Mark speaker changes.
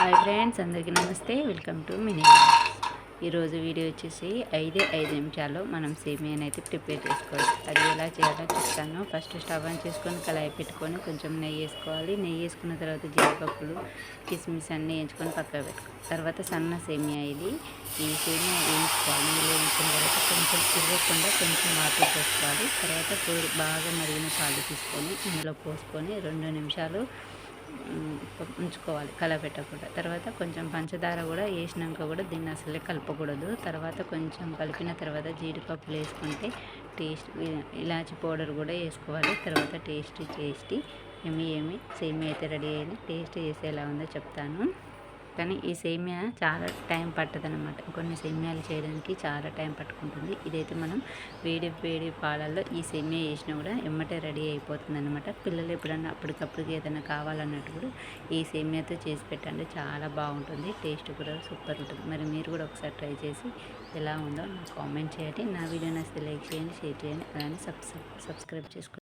Speaker 1: Hi friends, అందరికీ నమస్తే. Welcome to mini. ఈరోజు వీడియో వచ్చేసి 5 నిమిషాల్లో మనం సేమియాని అయితే ప్రిపేర్ చేసుకోవాలి. అది ఎలా చేయాలో చెప్తాను. ఫస్ట్ స్టవ్ ఆన్ చేసుకొని కళాయి పెట్టుకొని కొంచెం నెయ్యి వేసుకోవాలి. నెయ్యి వేసుకున్న తర్వాత జీడిపప్పులు, కిస్మిస్ అన్నీ వేయించుకొని పక్కకు పెట్టుకోవాలి. తర్వాత సన్న సేమియా ఈ సేమియా వేయించుకోవాలి. నీళ్ళు వేయించిన తర్వాత కొంచెం తిరగకుండా కొంచెం వాటర్ పోసుకోవాలి. తర్వాత బాగా మరిగిన పాలు తీసుకొని ఇందులో పోసుకొని 2 నిమిషాలు ఉంచుకోవాలి కలపెట్టకుండా. తర్వాత కొంచెం పంచదార కూడా వేసినాక కూడా దీన్ని అసలే కలపకూడదు. తర్వాత కొంచెం కలిపిన తర్వాత జీడిపప్పులు వేసుకుంటే టేస్ట్, ఇలాచి పౌడర్ కూడా వేసుకోవాలి. తర్వాత టేస్టీ ఏమి సేమియా అయితే రెడీ అయింది. టేస్ట్ చేసి ఎలా ఉందో చెప్తాను. కానీ ఈ సేమియా చాలా టైం పట్టదనమాట. కొన్ని సేమియాలు చేయడానికి చాలా టైం పట్టుకుంటుంది. ఇదైతే మనం వేడి పాలల్లో ఈ సేమియా వేసినా కూడా ఎమ్మటే రెడీ అయిపోతుంది అనమాట. పిల్లలు ఎప్పుడన్నా అప్పటికప్పుడు ఏదైనా కావాలన్నట్టు కూడా ఈ సేమియాతో చేసి పెట్టండి, చాలా బాగుంటుంది. టేస్ట్ కూడా సూపర్ ఉంటుంది. మరి మీరు కూడా ఒకసారి ట్రై చేసి ఎలా ఉందో నాకు కామెంట్ చేయండి. నా వీడియో నచ్చితే లైక్ చేయండి, షేర్ చేయండి, అలానే సబ్స్క్రైబ్ చేసుకోండి.